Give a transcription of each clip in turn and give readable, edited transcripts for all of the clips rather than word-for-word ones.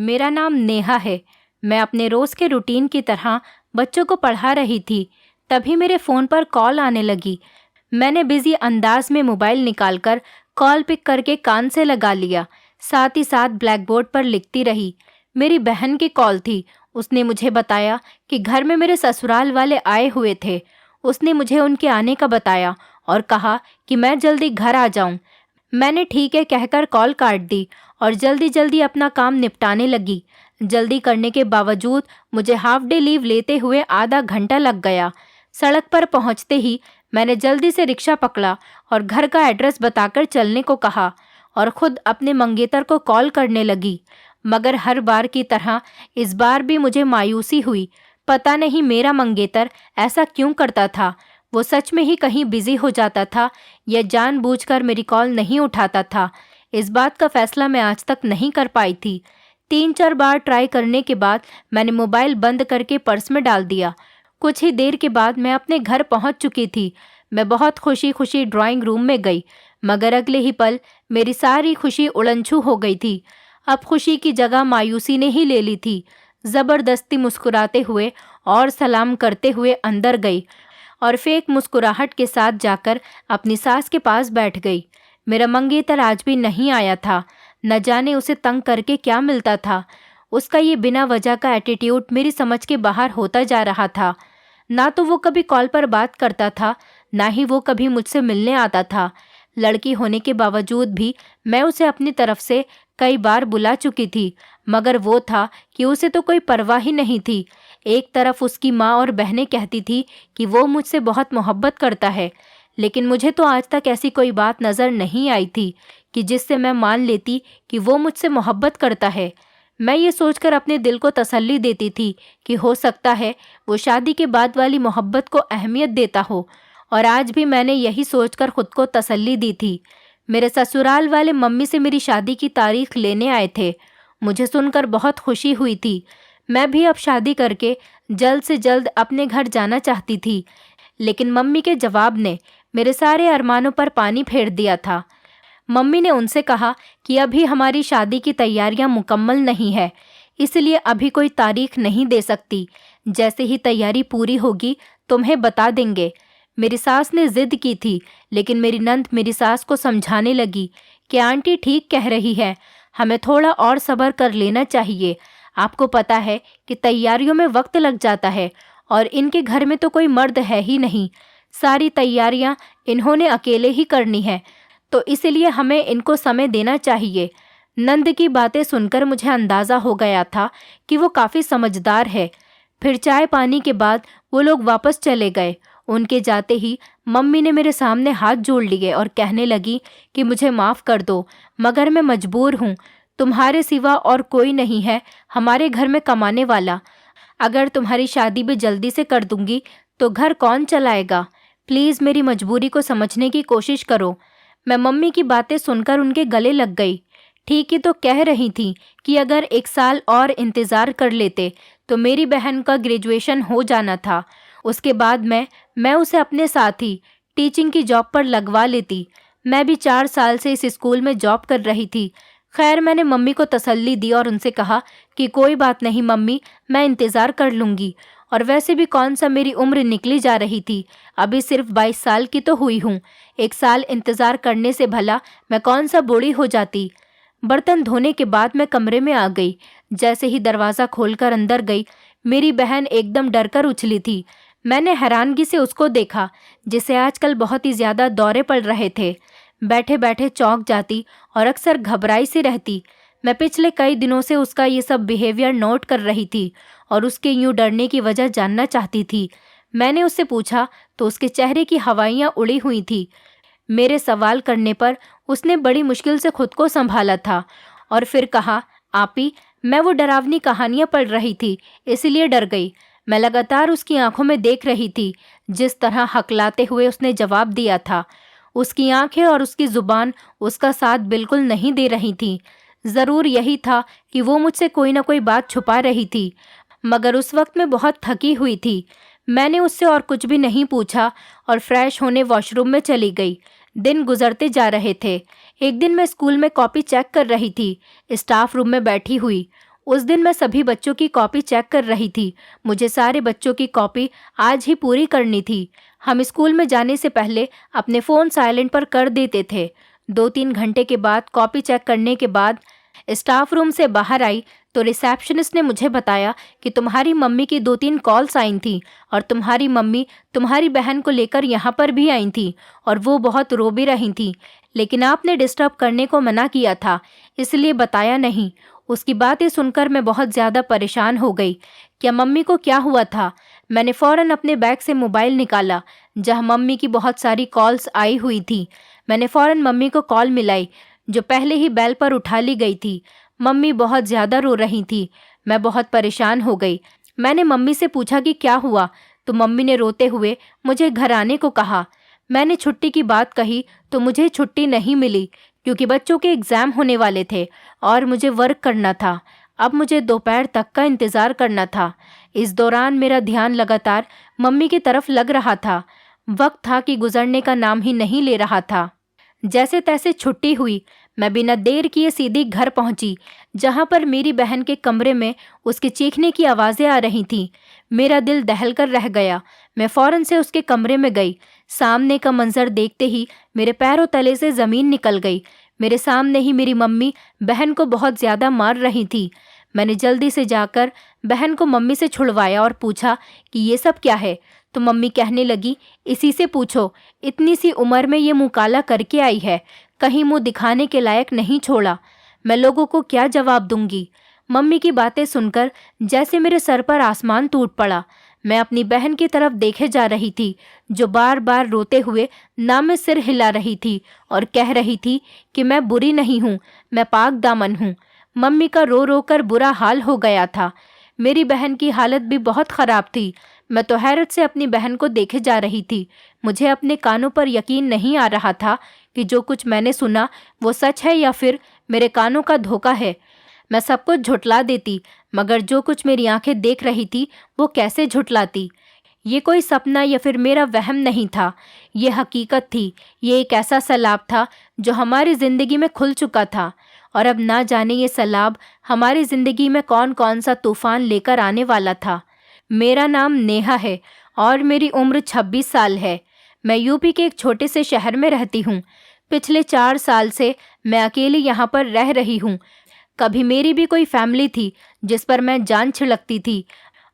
मेरा नाम नेहा है। मैं अपने रोज़ के रूटीन की तरह बच्चों को पढ़ा रही थी, तभी मेरे फ़ोन पर कॉल आने लगी। मैंने बिज़ी अंदाज में मोबाइल निकालकर कॉल पिक करके कान से लगा लिया, साथ ही साथ ब्लैक बोर्ड पर लिखती रही। मेरी बहन की कॉल थी। उसने मुझे बताया कि घर में मेरे ससुराल वाले आए हुए थे। उसने मुझे उनके आने का बताया और कहा कि मैं जल्दी घर आ जाऊं। मैंने ठीक है कहकर कॉल काट दी और जल्दी जल्दी अपना काम निपटाने लगी। जल्दी करने के बावजूद मुझे हाफ डे लीव लेते हुए आधा घंटा लग गया। सड़क पर पहुंचते ही मैंने जल्दी से रिक्शा पकड़ा और घर का एड्रेस बताकर चलने को कहा और खुद अपने मंगेतर को कॉल करने लगी। मगर हर बार की तरह इस बार भी मुझे मायूसी हुई। पता नहीं मेरा मंगेतर ऐसा क्यों करता था। वो सच में ही कहीं बिजी हो जाता था या जानबूझकर मेरी कॉल नहीं उठाता था। इस बात का फैसला मैं आज तक नहीं कर पाई थी। 3-4 बार ट्राई करने के बाद मैंने मोबाइल बंद करके पर्स में डाल दिया। कुछ ही देर के बाद मैं अपने घर पहुंच चुकी थी। मैं बहुत खुशी खुशी ड्राइंग रूम में गई, मगर अगले ही पल मेरी सारी खुशी उड़नछू हो गई थी। अब खुशी की जगह मायूसी ने ही ले ली थी। ज़बरदस्ती मुस्कुराते हुए और सलाम करते हुए अंदर गई और फेक मुस्कुराहट के साथ जाकर अपनी सास के पास बैठ गई। मेरा मंगेतर आज भी नहीं आया था। न जाने उसे तंग करके क्या मिलता था। उसका ये बिना वजह का एटीट्यूड मेरी समझ के बाहर होता जा रहा था। ना तो वो कभी कॉल पर बात करता था, ना ही वो कभी मुझसे मिलने आता था। लड़की होने के बावजूद भी मैं उसे अपनी तरफ से कई बार बुला चुकी थी, मगर वो था कि उसे तो कोई परवाह ही नहीं थी। एक तरफ उसकी माँ और बहनें कहती थी कि वो मुझसे बहुत मोहब्बत करता है, लेकिन मुझे तो आज तक ऐसी कोई बात नज़र नहीं आई थी कि जिससे मैं मान लेती कि वो मुझसे मोहब्बत करता है। मैं ये सोचकर अपने दिल को तसल्ली देती थी कि हो सकता है वो शादी के बाद वाली मोहब्बत को अहमियत देता हो, और आज भी मैंने यही सोचकर खुद को तसल्ली दी थी। मेरे ससुराल वाले मम्मी से मेरी शादी की तारीख लेने आए थे। मुझे सुनकर बहुत खुशी हुई थी। मैं भी अब शादी करके जल्द से जल्द अपने घर जाना चाहती थी, लेकिन मम्मी के जवाब ने मेरे सारे अरमानों पर पानी फेर दिया था। मम्मी ने उनसे कहा कि अभी हमारी शादी की तैयारियां मुकम्मल नहीं है, इसलिए अभी कोई तारीख नहीं दे सकती। जैसे ही तैयारी पूरी होगी तुम्हें बता देंगे। मेरी सास ने जिद की थी, लेकिन मेरी नंद मेरी सास को समझाने लगी कि आंटी ठीक कह रही है, हमें थोड़ा और सब्र कर लेना चाहिए। आपको पता है कि तैयारियों में वक्त लग जाता है और इनके घर में तो कोई मर्द है ही नहीं। सारी तैयारियां इन्होंने अकेले ही करनी है, तो इसलिए हमें इनको समय देना चाहिए। नंद की बातें सुनकर मुझे अंदाज़ा हो गया था कि वो काफ़ी समझदार है। फिर चाय पानी के बाद वो लोग वापस चले गए। उनके जाते ही मम्मी ने मेरे सामने हाथ जोड़ लिए और कहने लगी कि मुझे माफ़ कर दो, मगर मैं मजबूर हूँ। तुम्हारे सिवा और कोई नहीं है हमारे घर में कमाने वाला। अगर तुम्हारी शादी भी जल्दी से कर दूंगी तो घर कौन चलाएगा? प्लीज़ मेरी मजबूरी को समझने की कोशिश करो। मैं मम्मी की बातें सुनकर उनके गले लग गई। ठीक ही तो कह रही थी कि अगर 1 साल और इंतज़ार कर लेते तो मेरी बहन का ग्रेजुएशन हो जाना था। उसके बाद मैं उसे अपने साथ ही टीचिंग की जॉब पर लगवा लेती। मैं भी 4 साल से इस स्कूल में जॉब कर रही थी। खैर, मैंने मम्मी को तसल्ली दी और उनसे कहा कि कोई बात नहीं मम्मी, मैं इंतज़ार कर लूँगी। और वैसे भी कौन सा मेरी उम्र निकली जा रही थी, अभी सिर्फ 22 साल की तो हुई हूँ। 1 साल इंतज़ार करने से भला मैं कौन सा बूढ़ी हो जाती। बर्तन धोने के बाद मैं कमरे में आ गई। जैसे ही दरवाज़ा खोलकर अंदर गई, मेरी बहन एकदम डरकर उछली थी। मैंने हैरानगी से उसको देखा, जिसे आजकल बहुत ही ज़्यादा दौरे पड़ रहे थे। बैठे बैठे चौंक जाती और अक्सर घबराई सी रहती। मैं पिछले कई दिनों से उसका ये सब बिहेवियर नोट कर रही थी और उसके यूं डरने की वजह जानना चाहती थी। मैंने उससे पूछा तो उसके चेहरे की हवाइयाँ उड़ी हुई थी। मेरे सवाल करने पर उसने बड़ी मुश्किल से खुद को संभाला था और फिर कहा, आपी, मैं वो डरावनी कहानियाँ पढ़ रही थी, इसलिए डर गई। मैं लगातार उसकी आंखों में देख रही थी। जिस तरह हकलाते हुए उसने जवाब दिया था, उसकी आंखें और उसकी जुबान उसका साथ बिल्कुल नहीं दे रही थी। ज़रूर यही था कि वो मुझसे कोई ना कोई बात छुपा रही थी, मगर उस वक्त मैं बहुत थकी हुई थी। मैंने उससे और कुछ भी नहीं पूछा और फ्रेश होने वॉशरूम में चली गई। दिन गुजरते जा रहे थे। एक दिन मैं स्कूल में कॉपी चेक कर रही थी, स्टाफ रूम में बैठी हुई। उस दिन मैं सभी बच्चों की कॉपी चेक कर रही थी। मुझे सारे बच्चों की कॉपी आज ही पूरी करनी थी। हम स्कूल में जाने से पहले अपने फ़ोन साइलेंट पर कर देते थे। 2-3 घंटे के बाद कॉपी चेक करने के बाद स्टाफ रूम से बाहर आई तो रिसेप्शनिस्ट ने मुझे बताया कि तुम्हारी मम्मी की 2-3 कॉल्स आई थी और तुम्हारी मम्मी तुम्हारी बहन को लेकर यहाँ पर भी आई थी और वो बहुत रो भी रही थी, लेकिन आपने डिस्टर्ब करने को मना किया था, इसलिए बताया नहीं। उसकी बातें सुनकर मैं बहुत ज़्यादा परेशान हो गई। क्या मम्मी को क्या हुआ था? मैंने फ़ौरन अपने बैग से मोबाइल निकाला जहाँ मम्मी की बहुत सारी कॉल्स आई हुई थी। मैंने फ़ौरन मम्मी को कॉल मिलाई जो पहले ही बेल पर उठा ली गई थी। मम्मी बहुत ज़्यादा रो रही थी। मैं बहुत परेशान हो गई। मैंने मम्मी से पूछा कि क्या हुआ, तो मम्मी ने रोते हुए मुझे घर आने को कहा। मैंने छुट्टी की बात कही तो मुझे छुट्टी नहीं मिली क्योंकि बच्चों के एग्ज़ाम होने वाले थे और मुझे वर्क करना था। अब मुझे दोपहर तक का इंतज़ार करना था। इस दौरान मेरा ध्यान लगातार मम्मी की तरफ लग रहा था। वक्त था कि गुजरने का नाम ही नहीं ले रहा था। जैसे तैसे छुट्टी हुई। मैं बिना देर किए सीधी घर पहुंची जहां पर मेरी बहन के कमरे में उसके चीखने की आवाज़ें आ रही थीं। मेरा दिल दहल कर रह गया। मैं फ़ौरन से उसके कमरे में गई। सामने का मंजर देखते ही मेरे पैरों तले से ज़मीन निकल गई। मेरे सामने ही मेरी मम्मी बहन को बहुत ज़्यादा मार रही थी। मैंने जल्दी से जाकर बहन को मम्मी से छुड़वाया और पूछा कि ये सब क्या है। तो मम्मी कहने लगी, इसी से पूछो, इतनी सी उम्र में ये मुँह काला करके आई है, कहीं मुँह दिखाने के लायक नहीं छोड़ा। मैं लोगों को क्या जवाब दूंगी? मम्मी की बातें सुनकर जैसे मेरे सर पर आसमान टूट पड़ा। मैं अपनी बहन की तरफ देखे जा रही थी जो बार बार रोते हुए ना में सिर हिला रही थी और कह रही थी कि मैं बुरी नहीं हूँ, मैं पाक दामन हूँ। मम्मी का रो रो कर बुरा हाल हो गया था। मेरी बहन की हालत भी बहुत ख़राब थी। मैं तो हैरत से अपनी बहन को देखे जा रही थी। मुझे अपने कानों पर यकीन नहीं आ रहा था कि जो कुछ मैंने सुना वो सच है या फिर मेरे कानों का धोखा है। मैं सब कुछ झुठला देती, मगर जो कुछ मेरी आंखें देख रही थी वो कैसे झुठलाती। ये कोई सपना या फिर मेरा वहम नहीं था, ये हकीकत थी। ये एक ऐसा सैलाब था जो हमारी ज़िंदगी में खुल चुका था और अब ना जाने ये सैलाब हमारी ज़िंदगी में कौन कौन सा तूफ़ान लेकर आने वाला था। मेरा नाम नेहा है और मेरी उम्र 26 साल है। मैं यूपी के एक छोटे से शहर में रहती हूँ। पिछले 4 साल से मैं अकेली यहाँ पर रह रही हूँ। कभी मेरी भी कोई फैमिली थी जिस पर मैं जान छिड़कती थी,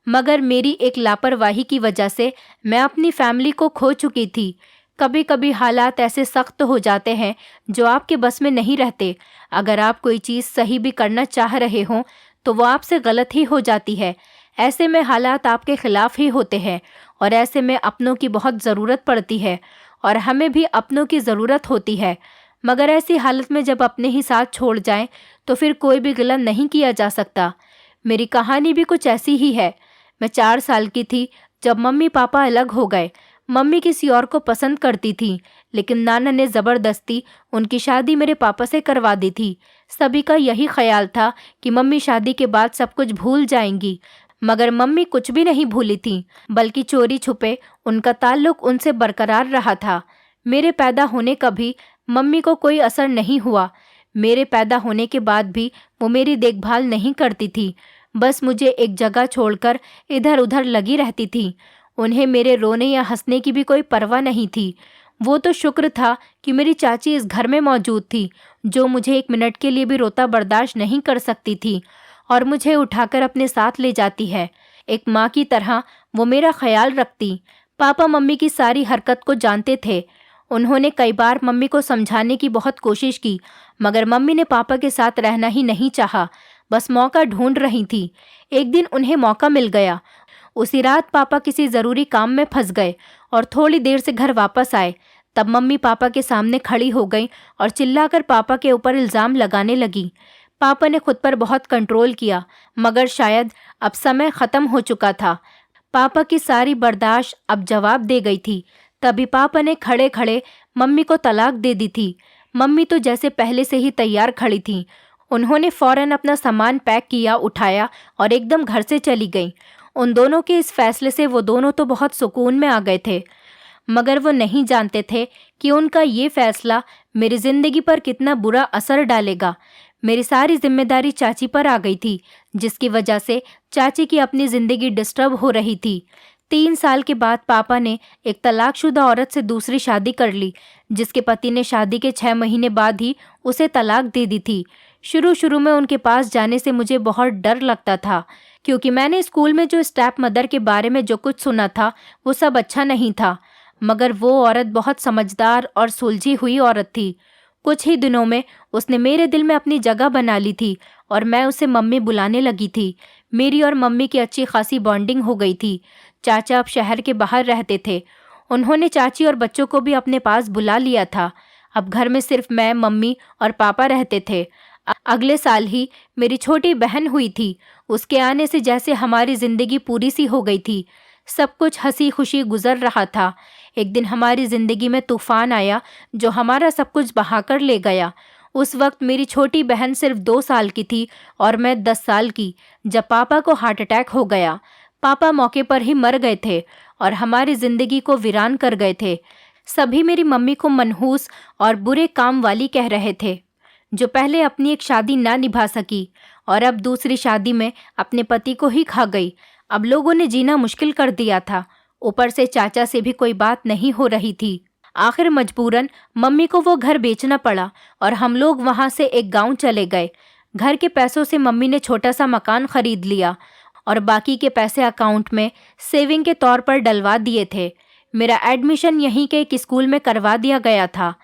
मगर मेरी एक लापरवाही की वजह से मैं अपनी फैमिली को खो चुकी थी। कभी कभी हालात ऐसे सख्त हो जाते हैं जो आपके बस में नहीं रहते। अगर आप कोई चीज़ सही भी करना चाह रहे हों तो वो आपसे गलत ही हो जाती है। ऐसे में हालात आपके खिलाफ ही होते हैं और ऐसे में अपनों की बहुत ज़रूरत पड़ती है और हमें भी अपनों की ज़रूरत होती है। मगर ऐसी हालत में जब अपने ही साथ छोड़ जाएं तो फिर कोई भी गला नहीं किया जा सकता। मेरी कहानी भी कुछ ऐसी ही है। मैं 4 साल की थी जब मम्मी पापा अलग हो गए। मम्मी किसी और को पसंद करती थी, लेकिन नाना ने ज़बरदस्ती उनकी शादी मेरे पापा से करवा दी थी। सभी का यही ख्याल था कि मम्मी शादी के बाद सब कुछ भूल जाएंगी, मगर मम्मी कुछ भी नहीं भूली थी, बल्कि चोरी छुपे उनका ताल्लुक उनसे बरकरार रहा था। मेरे पैदा होने का भी मम्मी को कोई असर नहीं हुआ। मेरे पैदा होने के बाद भी वो मेरी देखभाल नहीं करती थी, बस मुझे एक जगह छोड़कर इधर उधर लगी रहती थी। उन्हें मेरे रोने या हंसने की भी कोई परवाह नहीं थी। वो तो शुक्र था कि मेरी चाची इस घर में मौजूद थी, जो मुझे 1 मिनट के लिए भी रोता बर्दाश्त नहीं कर सकती थी और मुझे उठाकर अपने साथ ले जाती है। एक माँ की तरह वो मेरा ख्याल रखती। पापा मम्मी की सारी हरकत को जानते थे। उन्होंने कई बार मम्मी को समझाने की बहुत कोशिश की, मगर मम्मी ने पापा के साथ रहना ही नहीं चाहा, बस मौका ढूंढ रही थी। एक दिन उन्हें मौका मिल गया। उसी रात पापा किसी ज़रूरी काम में फंस गए और थोड़ी देर से घर वापस आए। तब मम्मी पापा के सामने खड़ी हो गई और चिल्लाकर पापा के ऊपर इल्ज़ाम लगाने लगी। पापा ने खुद पर बहुत कंट्रोल किया, मगर शायद अब समय ख़त्म हो चुका था। पापा की सारी बर्दाश्त अब जवाब दे गई थी। तभी पापा ने खड़े खड़े मम्मी को तलाक दे दी थी। मम्मी तो जैसे पहले से ही तैयार खड़ी थी। उन्होंने फ़ौरन अपना सामान पैक किया, उठाया और एकदम घर से चली गई। उन दोनों के इस फैसले से वो दोनों तो बहुत सुकून में आ गए थे, मगर वो नहीं जानते थे कि उनका ये फ़ैसला मेरी ज़िंदगी पर कितना बुरा असर डालेगा। मेरी सारी जिम्मेदारी चाची पर आ गई थी, जिसकी वजह से चाची की अपनी ज़िंदगी डिस्टर्ब हो रही थी। 3 साल के बाद पापा ने एक तलाकशुदा औरत से दूसरी शादी कर ली, जिसके पति ने शादी के 6 महीने बाद ही उसे तलाक दे दी थी। शुरू शुरू में उनके पास जाने से मुझे बहुत डर लगता था, क्योंकि मैंने स्कूल में जो स्टेप मदर के बारे में जो कुछ सुना था वो सब अच्छा नहीं था। मगर वो औरत बहुत समझदार और सुलझी हुई औरत थी। कुछ ही दिनों में उसने मेरे दिल में अपनी जगह बना ली थी और मैं उसे मम्मी बुलाने लगी थी। मेरी और मम्मी की अच्छी खासी बॉन्डिंग हो गई थी। चाचा अब शहर के बाहर रहते थे। उन्होंने चाची और बच्चों को भी अपने पास बुला लिया था। अब घर में सिर्फ मैं, मम्मी और पापा रहते थे। अगले साल ही मेरी छोटी बहन हुई थी। उसके आने से जैसे हमारी जिंदगी पूरी सी हो गई थी। सब कुछ हंसी खुशी गुजर रहा था। एक दिन हमारी जिंदगी में तूफान आया जो हमारा सब कुछ बहाकर ले गया। उस वक्त मेरी छोटी बहन सिर्फ 2 साल की थी और मैं 10 साल की, जब पापा को हार्ट अटैक हो गया। पापा मौके पर ही मर गए थे और हमारी जिंदगी को वीरान कर गए थे। सभी मेरी मम्मी को मनहूस और बुरे काम वाली कह रहे थे, जो पहले अपनी एक शादी ना निभा सकी और अब दूसरी शादी में अपने पति को ही खा गई। अब लोगों ने जीना मुश्किल कर दिया था। ऊपर से चाचा से भी कोई बात नहीं हो रही थी। आखिर मजबूरन मम्मी को वो घर बेचना पड़ा और हम लोग वहाँ से एक गांव चले गए। घर के पैसों से मम्मी ने छोटा सा मकान खरीद लिया और बाकी के पैसे अकाउंट में सेविंग के तौर पर डलवा दिए थे। मेरा एडमिशन यहीं के एक स्कूल में करवा दिया गया था।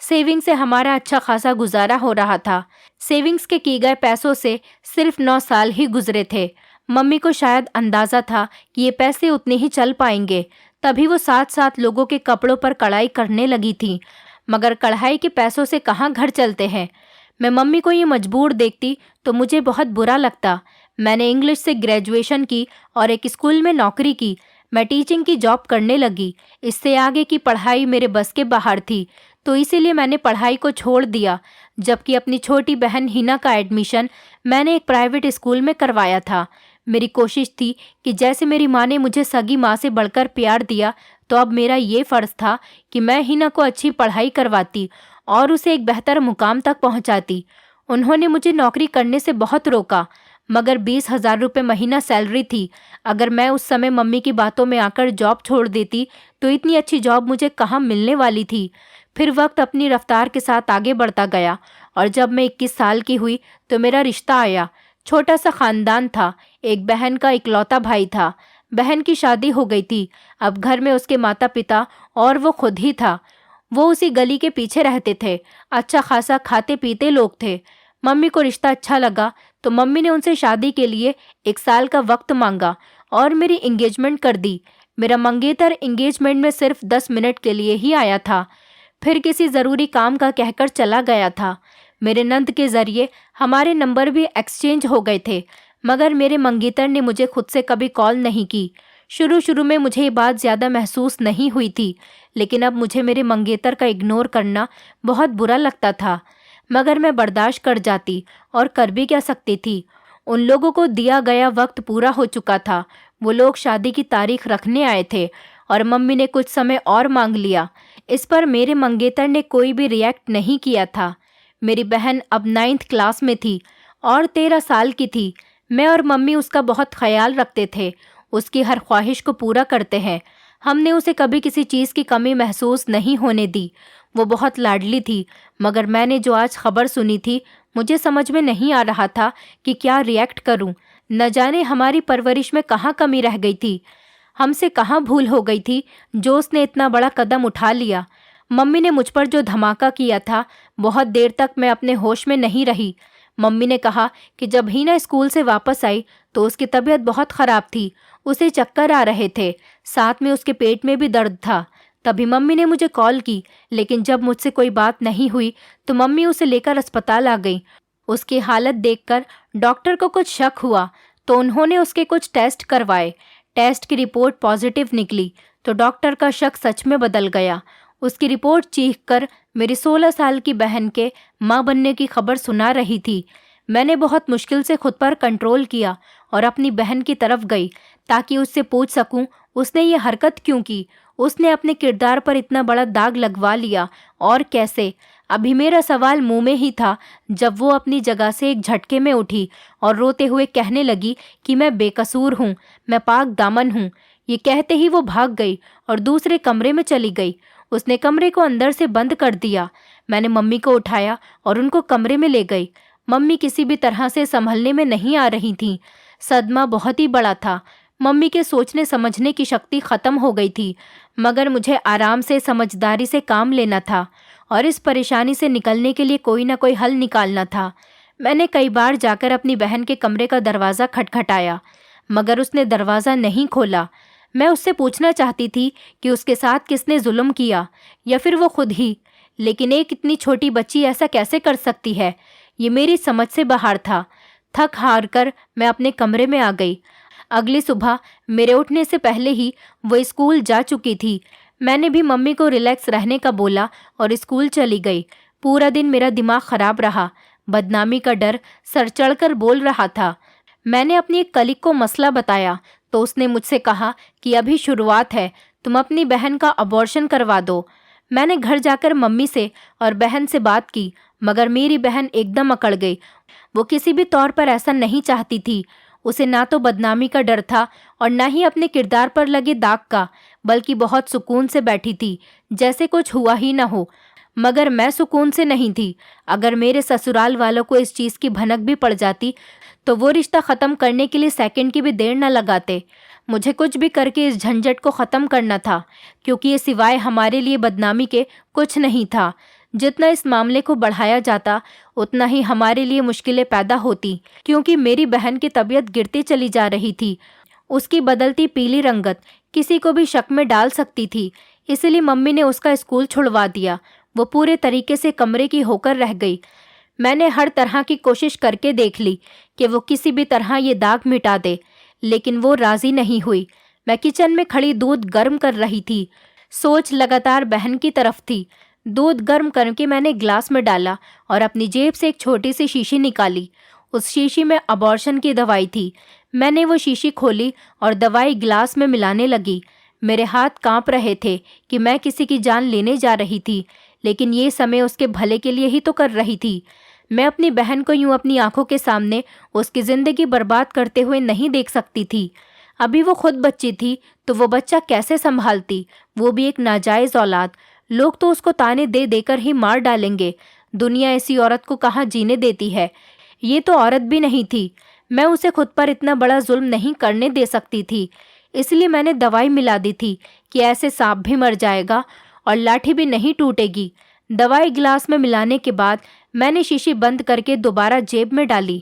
सेविंग से हमारा अच्छा खासा गुजारा हो रहा था। सेविंग्स के किए गए पैसों से सिर्फ 9 साल ही गुजरे थे। मम्मी को शायद अंदाज़ा था कि ये पैसे उतने ही चल पाएंगे, तभी वो साथ साथ लोगों के कपड़ों पर कढ़ाई करने लगी थी। मगर कढ़ाई के पैसों से कहाँ घर चलते हैं। मैं मम्मी को ये मजबूर देखती तो मुझे बहुत बुरा लगता। मैंने इंग्लिश से ग्रेजुएशन की और एक स्कूल में नौकरी की। मैं टीचिंग की जॉब करने लगी। इससे आगे की पढ़ाई मेरे बस के बाहर थी, तो इसीलिए मैंने पढ़ाई को छोड़ दिया। जबकि अपनी छोटी बहन हिना का एडमिशन मैंने एक प्राइवेट स्कूल में करवाया था। मेरी कोशिश थी कि जैसे मेरी माँ ने मुझे सगी माँ से बढ़कर प्यार दिया, तो अब मेरा ये फ़र्ज़ था कि मैं हिना को अच्छी पढ़ाई करवाती और उसे एक बेहतर मुकाम तक पहुँचाती। उन्होंने मुझे नौकरी करने से बहुत रोका, मगर 20,000 रुपये महीना सैलरी थी। अगर मैं उस समय मम्मी की बातों में आकर जॉब छोड़ देती तो इतनी अच्छी जॉब मुझे कहाँ मिलने वाली थी। फिर वक्त अपनी रफ्तार के साथ आगे बढ़ता गया और जब मैं 21 साल की हुई तो मेरा रिश्ता आया। छोटा सा ख़ानदान था। एक बहन का इकलौता भाई था। बहन की शादी हो गई थी। अब घर में उसके माता पिता और वो खुद ही था। वो उसी गली के पीछे रहते थे। अच्छा खासा खाते पीते लोग थे। मम्मी को रिश्ता अच्छा लगा तो मम्मी ने उनसे शादी के लिए 1 साल का वक्त मांगा और मेरी इंगेजमेंट कर दी। मेरा मंगेतर इंगेजमेंट में सिर्फ 10 मिनट के लिए ही आया था, फिर किसी ज़रूरी काम का कहकर चला गया था। मेरे नंद के ज़रिए हमारे नंबर भी एक्सचेंज हो गए थे, मगर मेरे मंगेतर ने मुझे खुद से कभी कॉल नहीं की। शुरू शुरू में मुझे ये बात ज़्यादा महसूस नहीं हुई थी, लेकिन अब मुझे मेरे मंगेतर का इग्नोर करना बहुत बुरा लगता था। मगर मैं बर्दाश्त कर जाती और कर भी क्या सकती थी। उन लोगों को दिया गया वक्त पूरा हो चुका था। वो लोग शादी की तारीख रखने आए थे और मम्मी ने कुछ समय और मांग लिया। इस पर मेरे मंगेतर ने कोई भी रिएक्ट नहीं किया था। मेरी बहन अब 9th क्लास में थी और 13 साल की थी। मैं और मम्मी उसका बहुत ख्याल रखते थे। उसकी हर ख्वाहिश को पूरा करते हैं। हमने उसे कभी किसी चीज़ की कमी महसूस नहीं होने दी। वो बहुत लाडली थी। मगर मैंने जो आज खबर सुनी थी, मुझे समझ में नहीं आ रहा था कि क्या रिएक्ट करूं। न जाने हमारी परवरिश में कहाँ कमी रह गई थी, हमसे कहाँ भूल हो गई थी जो उसने इतना बड़ा कदम उठा लिया। मम्मी ने मुझ पर जो धमाका किया था, बहुत देर तक मैं अपने होश में नहीं रही। मम्मी ने कहा कि जब हिना स्कूल से वापस आई तो उसकी तबीयत बहुत ख़राब थी। उसे चक्कर आ रहे थे, साथ में उसके पेट में भी दर्द था। तभी मम्मी ने मुझे कॉल की, लेकिन जब मुझसे कोई बात नहीं हुई तो मम्मी उसे लेकर अस्पताल आ गई। उसकी हालत देखकर डॉक्टर को कुछ शक हुआ तो उन्होंने उसके कुछ टेस्ट करवाए। टेस्ट की रिपोर्ट पॉजिटिव निकली तो डॉक्टर का शक सच में बदल गया। उसकी रिपोर्ट चीखकर मेरी 16 साल की बहन के माँ बनने की खबर सुना रही थी। मैंने बहुत मुश्किल से खुद पर कंट्रोल किया और अपनी बहन की तरफ गई ताकि उससे पूछ सकूं उसने ये हरकत क्यों की। उसने अपने किरदार पर इतना बड़ा दाग लगवा लिया और कैसे। अभी मेरा सवाल मुंह में ही था जब वो अपनी जगह से एक झटके में उठी और रोते हुए कहने लगी कि मैं बेकसूर हूँ, मैं पाक दामन हूँ। ये कहते ही वो भाग गई और दूसरे कमरे में चली गई। उसने कमरे को अंदर से बंद कर दिया। मैंने मम्मी को उठाया और उनको कमरे में ले गई। मम्मी किसी भी तरह से संभलने में नहीं आ रही थीं। सदमा बहुत ही बड़ा था। मम्मी के सोचने समझने की शक्ति खत्म हो गई थी, मगर मुझे आराम से समझदारी से काम लेना था और इस परेशानी से निकलने के लिए कोई ना कोई हल निकालना था। मैंने कई बार जाकर अपनी बहन के कमरे का दरवाज़ा खटखटाया, मगर उसने दरवाज़ा नहीं खोला। मैं उससे पूछना चाहती थी कि उसके साथ किसने जुल्म किया, या फिर वो खुद ही। लेकिन एक इतनी छोटी बच्ची ऐसा कैसे कर सकती है, ये मेरी समझ से बाहर था। थक हार कर मैं अपने कमरे में आ गई। अगली सुबह मेरे उठने से पहले ही वो स्कूल जा चुकी थी। मैंने भी मम्मी को रिलैक्स रहने का बोला और स्कूल चली गई। पूरा दिन मेरा दिमाग खराब रहा। बदनामी का डर सर चढ़कर बोल रहा था। मैंने अपनी एक कलीग को मसला बताया तो उसने मुझसे कहा कि अभी शुरुआत है, तुम अपनी बहन का अबॉर्शन करवा दो। मैंने घर जाकर मम्मी से और बहन से बात की, मगर मेरी बहन एकदम अकड़ गई। वो किसी भी तौर पर ऐसा नहीं चाहती थी। उसे ना तो बदनामी का डर था और ना ही अपने किरदार पर लगे दाग का, बल्कि बहुत सुकून से बैठी थी, जैसे कुछ हुआ ही ना हो। मगर मैं सुकून से नहीं थी। अगर मेरे ससुराल वालों को इस चीज़ की भनक भी पड़ जाती तो वो रिश्ता ख़त्म करने के लिए सेकंड की भी देर न लगाते। मुझे कुछ भी करके इस झंझट को ख़त्म करना था, क्योंकि ये सिवाय हमारे लिए बदनामी के कुछ नहीं था। जितना इस मामले को बढ़ाया जाता उतना ही हमारे लिए मुश्किलें पैदा होती, क्योंकि मेरी बहन की तबीयत गिरती चली जा रही थी। उसकी बदलती पीली रंगत किसी को भी शक में डाल सकती थी। इसलिए मम्मी ने उसका स्कूल छुड़वा दिया। वो पूरे तरीके से कमरे की होकर रह गई। मैंने हर तरह की कोशिश करके देख ली कि वो किसी भी तरह ये दाग मिटा दे, लेकिन वो राज़ी नहीं हुई। मैं किचन में खड़ी दूध गर्म कर रही थी। सोच लगातार बहन की तरफ थी। दूध गर्म करके मैंने ग्लास में डाला और अपनी जेब से एक छोटी सी शीशी निकाली। उस शीशी में अबॉर्शन की दवाई थी। मैंने वो शीशी खोली और दवाई ग्लास में मिलाने लगी। मेरे हाथ कांप रहे थे कि मैं किसी की जान लेने जा रही थी, लेकिन ये समय उसके भले के लिए ही तो कर रही थी। मैं अपनी बहन को यूं अपनी आंखों के सामने उसकी ज़िंदगी बर्बाद करते हुए नहीं देख सकती थी। अभी वो खुद बच्ची थी तो वो बच्चा कैसे संभालती, वो भी एक नाजायज़ औलाद। लोग तो उसको ताने दे देकर ही मार डालेंगे। दुनिया ऐसी औरत को कहाँ जीने देती है। ये तो औरत भी नहीं थी। मैं उसे खुद पर इतना बड़ा जुल्म नहीं करने दे सकती थी। इसलिए मैंने दवाई मिला दी थी कि ऐसे सांप भी मर जाएगा और लाठी भी नहीं टूटेगी। दवाई गिलास में मिलाने के बाद मैंने शीशी बंद करके दोबारा जेब में डाली।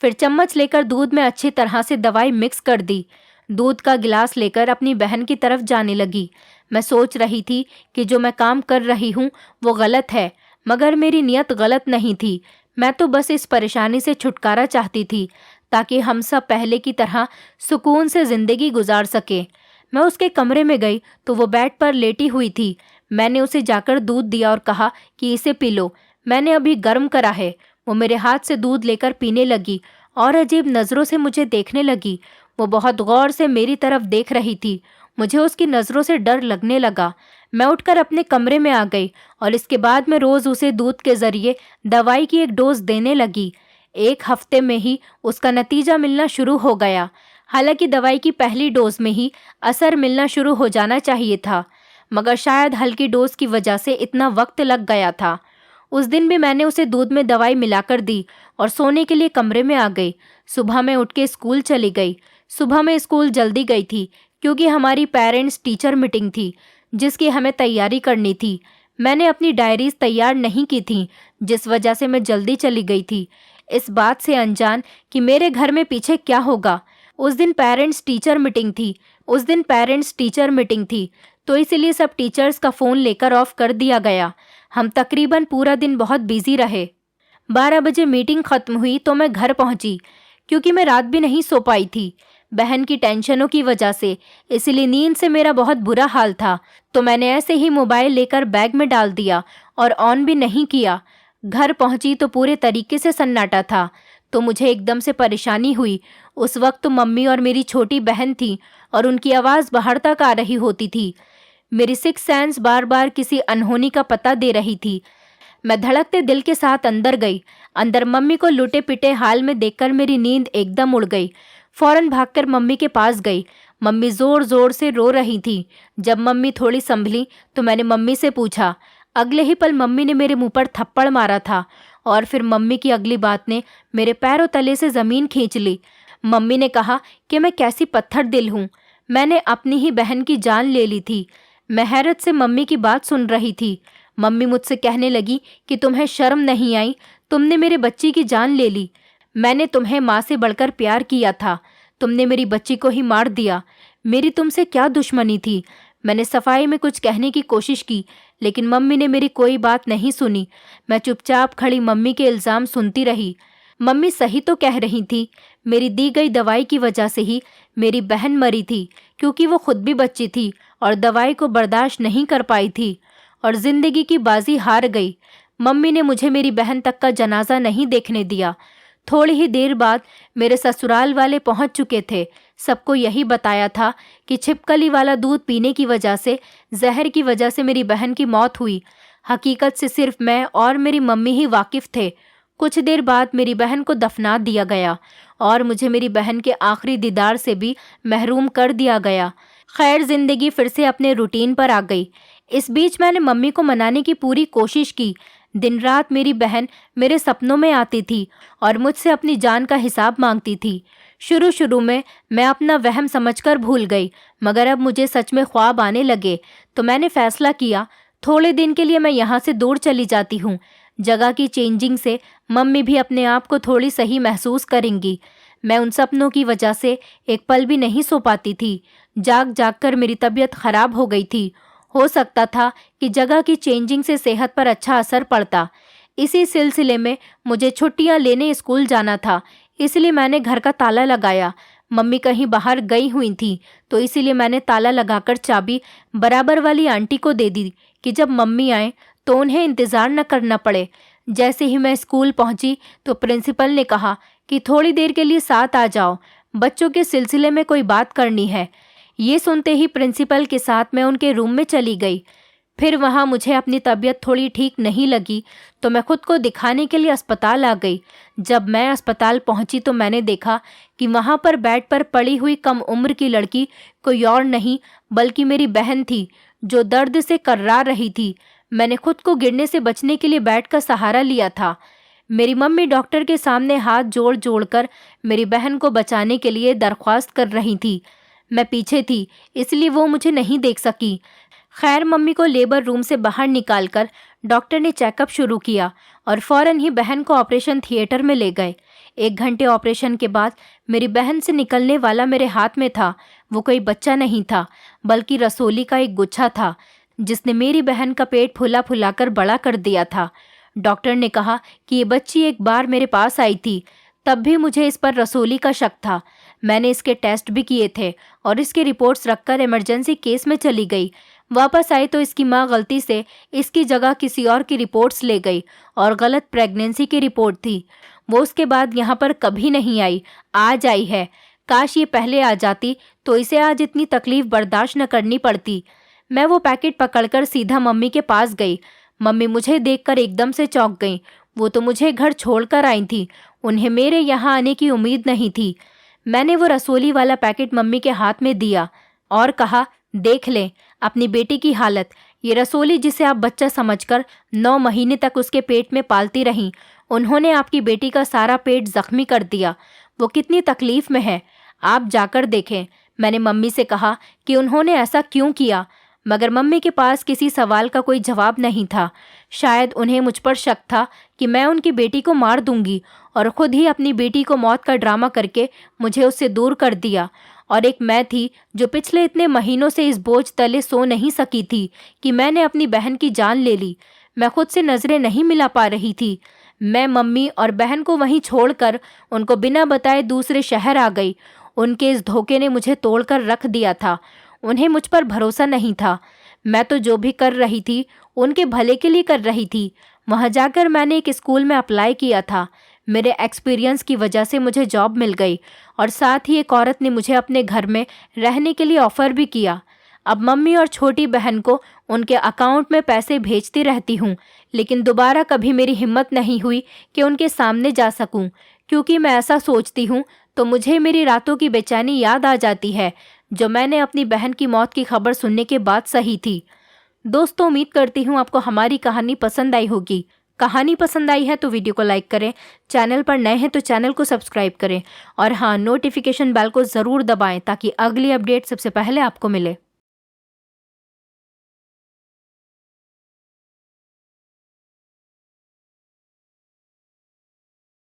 फिर चम्मच लेकर दूध में अच्छी तरह से दवाई मिक्स कर दी। दूध का गिलास लेकर अपनी बहन की तरफ जाने लगी। मैं सोच रही थी कि जो मैं काम कर रही हूँ वो गलत है, मगर मेरी नीयत गलत नहीं थी। मैं तो बस इस परेशानी से छुटकारा चाहती थी, ताकि हम सब पहले की तरह सुकून से ज़िंदगी गुजार सके। मैं उसके कमरे में गई तो वो बेड पर लेटी हुई थी। मैंने उसे जाकर दूध दिया और कहा कि इसे पी लो, मैंने अभी गर्म करा है। वो मेरे हाथ से दूध लेकर पीने लगी और अजीब नज़रों से मुझे देखने लगी। वो बहुत गौर से मेरी तरफ देख रही थी। मुझे उसकी नज़रों से डर लगने लगा। मैं उठकर अपने कमरे में आ गई और इसके बाद मैं रोज़ उसे दूध के ज़रिए दवाई की एक डोज देने लगी। एक हफ्ते में ही उसका नतीजा मिलना शुरू हो गया। हालांकि दवाई की पहली डोज में ही असर मिलना शुरू हो जाना चाहिए था, मगर शायद हल्की डोज की वजह से इतना वक्त लग गया था। उस दिन भी मैंने उसे दूध में दवाई मिलाकर दी और सोने के लिए कमरे में आ गई। सुबह मैं उठ के स्कूल चली गई। सुबह मैं स्कूल जल्दी गई थी क्योंकि हमारी पेरेंट्स टीचर मीटिंग थी जिसकी हमें तैयारी करनी थी। मैंने अपनी डायरीज तैयार नहीं की थी, जिस वजह से मैं जल्दी चली गई थी, इस बात से अनजान कि मेरे घर में पीछे क्या होगा। उस दिन पेरेंट्स टीचर मीटिंग थी तो इसलिए सब टीचर्स का फ़ोन लेकर ऑफ कर दिया गया। हम तकरीबन पूरा दिन बहुत बिजी रहे। 12 बजे मीटिंग ख़त्म हुई तो मैं घर पहुंची, क्योंकि मैं रात भी नहीं सो पाई थी बहन की टेंशनों की वजह से। इसलिए नींद से मेरा बहुत बुरा हाल था, तो मैंने ऐसे ही मोबाइल लेकर बैग में डाल दिया और ऑन भी नहीं किया। घर पहुंची तो पूरे तरीके से सन्नाटा था, तो मुझे एकदम से परेशानी हुई। उस वक्त तो मम्मी और मेरी छोटी बहन थी और उनकी आवाज़ बाहर तक आ रही होती थी। मेरी सिक्स सेंस बार बार किसी अनहोनी का पता दे रही थी। मैं धड़कते दिल के साथ अंदर गई। अंदर मम्मी को लुटे पिटे हाल में देखकर मेरी नींद एकदम उड़ गई। फौरन भागकर मम्मी के पास गई। मम्मी जोर जोर से रो रही थी। जब मम्मी थोड़ी संभली तो मैंने मम्मी से पूछा। अगले ही पल मम्मी ने मेरे मुंह पर थप्पड़ मारा था और फिर मम्मी की अगली बात ने मेरे पैरों तले से ज़मीन खींच ली। मम्मी ने कहा कि मैं कैसी पत्थर दिल हूँ, मैंने अपनी ही बहन की जान ले ली थी। मैं हैरत से मम्मी की बात सुन रही थी। मम्मी मुझसे कहने लगी कि तुम्हें शर्म नहीं आई, तुमने मेरे बच्ची की जान ले ली। मैंने तुम्हें माँ से बढ़कर प्यार किया था, तुमने मेरी बच्ची को ही मार दिया। मेरी तुमसे क्या दुश्मनी थी। मैंने सफाई में कुछ कहने की कोशिश की, लेकिन मम्मी ने मेरी कोई बात नहीं सुनी। मैं चुपचाप खड़ी मम्मी के इल्ज़ाम सुनती रही। मम्मी सही तो कह रही थी। मेरी दी गई दवाई की वजह से ही मेरी बहन मरी थी, क्योंकि वो खुद भी बच्ची थी और दवाई को बर्दाश्त नहीं कर पाई थी और ज़िंदगी की बाजी हार गई। मम्मी ने मुझे मेरी बहन तक का जनाजा नहीं देखने दिया। थोड़ी ही देर बाद मेरे ससुराल वाले पहुंच चुके थे। सबको यही बताया था कि छिपकली वाला दूध पीने की वजह से, जहर की वजह से मेरी बहन की मौत हुई। हकीकत से सिर्फ मैं और मेरी मम्मी ही वाकिफ थे। कुछ देर बाद मेरी बहन को दफना दिया गया और मुझे मेरी बहन के आखिरी दीदार से भी महरूम कर दिया गया। खैर, जिंदगी फिर से अपने रूटीन पर आ गई। इस बीच मैंने मम्मी को मनाने की पूरी कोशिश की। दिन रात मेरी बहन मेरे सपनों में आती थी और मुझसे अपनी जान का हिसाब मांगती थी। शुरू शुरू में मैं अपना वहम समझकर भूल गई, मगर अब मुझे सच में ख्वाब आने लगे तो मैंने फैसला किया, थोड़े दिन के लिए मैं यहाँ से दूर चली जाती हूँ। जगह की चेंजिंग से मम्मी भी अपने आप को थोड़ी सही महसूस करेंगी। मैं उन सपनों की वजह से एक पल भी नहीं सो पाती थी। जाग जाग कर मेरी तबीयत खराब हो गई थी। हो सकता था कि जगह की चेंजिंग से सेहत पर अच्छा असर पड़ता। इसी सिलसिले में मुझे छुट्टियां लेने स्कूल जाना था, इसलिए मैंने घर का ताला लगाया। मम्मी कहीं बाहर गई हुई थी, तो इसीलिए मैंने ताला लगाकर चाबी बराबर वाली आंटी को दे दी कि जब मम्मी आए तो उन्हें इंतज़ार न करना पड़े। जैसे ही मैं स्कूल पहुंची तो प्रिंसिपल ने कहा कि थोड़ी देर के लिए साथ आ जाओ, बच्चों के सिलसिले में कोई बात करनी है। ये सुनते ही प्रिंसिपल के साथ मैं उनके रूम में चली गई। फिर वहाँ मुझे अपनी तबीयत थोड़ी ठीक नहीं लगी तो मैं खुद को दिखाने के लिए अस्पताल आ गई। जब मैं अस्पताल पहुँची तो मैंने देखा कि वहाँ पर बेड पर पड़ी हुई कम उम्र की लड़की कोई और नहीं बल्कि मेरी बहन थी, जो दर्द से कर्रा रही थी। मैंने खुद को गिरने से बचने के लिए बेड का सहारा लिया था। मेरी मम्मी डॉक्टर के सामने हाथ जोड़ जोड़कर मेरी बहन को बचाने के लिए दरख्वास्त कर रही थी। मैं पीछे थी, इसलिए वो मुझे नहीं देख सकी। खैर, मम्मी को लेबर रूम से बाहर निकालकर डॉक्टर ने चेकअप शुरू किया और फौरन ही बहन को ऑपरेशन थिएटर में ले गए। 1 घंटे ऑपरेशन के बाद मेरी बहन से निकलने वाला मेरे हाथ में था। वो कोई बच्चा नहीं था, बल्कि रसोली का एक गुच्छा था, जिसने मेरी बहन का पेट फुला फुलाकर बड़ा कर दिया था। डॉक्टर ने कहा कि ये बच्ची एक बार मेरे पास आई थी, तब भी मुझे इस पर रसोली का शक था। मैंने इसके टेस्ट भी किए थे और इसकी रिपोर्ट्स रखकर इमरजेंसी केस में चली गई। वापस आई तो इसकी माँ गलती से इसकी जगह किसी और की रिपोर्ट्स ले गई और गलत प्रेगनेंसी की रिपोर्ट थी। वो उसके बाद यहाँ पर कभी नहीं आई, आज आई है। काश ये पहले आ जाती तो इसे आज इतनी तकलीफ बर्दाश्त न करनी पड़ती। मैं वो पैकेट पकड़कर सीधा मम्मी के पास गई। मम्मी मुझे देखकर एकदम से चौंक गईं। वो तो मुझे घर छोड़कर आई थी, उन्हें मेरे यहाँ आने की उम्मीद नहीं थी। मैंने वो रसोली वाला पैकेट मम्मी के हाथ में दिया और कहा, देख लें अपनी बेटी की हालत। ये रसोली जिसे आप बच्चा समझकर 9 महीने तक उसके पेट में पालती रहीं, उन्होंने आपकी बेटी का सारा पेट जख्मी कर दिया। वो कितनी तकलीफ में है, आप जाकर देखें। मैंने मम्मी से कहा कि उन्होंने ऐसा क्यों किया, मगर मम्मी के पास किसी सवाल का कोई जवाब नहीं था। शायद उन्हें मुझ पर शक था कि मैं उनकी बेटी को मार दूंगी और ख़ुद ही अपनी बेटी को मौत का ड्रामा करके मुझे उससे दूर कर दिया। और एक मैं थी जो पिछले इतने महीनों से इस बोझ तले सो नहीं सकी थी कि मैंने अपनी बहन की जान ले ली। मैं खुद से नज़रें नहीं मिला पा रही थी। मैं मम्मी और बहन को वहीं छोड़कर उनको बिना बताए दूसरे शहर आ गई। उनके इस धोखे ने मुझे तोड़कर रख दिया था। उन्हें मुझ पर भरोसा नहीं था। मैं तो जो भी कर रही थी उनके भले के लिए कर रही थी। वहाँ जाकर मैंने एक स्कूल में अप्लाई किया था। मेरे एक्सपीरियंस की वजह से मुझे जॉब मिल गई और साथ ही एक औरत ने मुझे अपने घर में रहने के लिए ऑफ़र भी किया। अब मम्मी और छोटी बहन को उनके अकाउंट में पैसे भेजती रहती हूँ, लेकिन दोबारा कभी मेरी हिम्मत नहीं हुई कि उनके सामने जा सकूं, क्योंकि मैं ऐसा सोचती हूँ तो मुझे मेरी रातों की बेचैनी याद आ जाती है, जो मैंने अपनी बहन की मौत की खबर सुनने के बाद सही थी। दोस्तों, उम्मीद करती हूँ आपको हमारी कहानी पसंद आई होगी। कहानी पसंद आई है तो वीडियो को लाइक करें, चैनल पर नए हैं तो चैनल को सब्सक्राइब करें और हाँ, नोटिफिकेशन बेल को ज़रूर दबाएं ताकि अगली अपडेट सबसे पहले आपको मिले।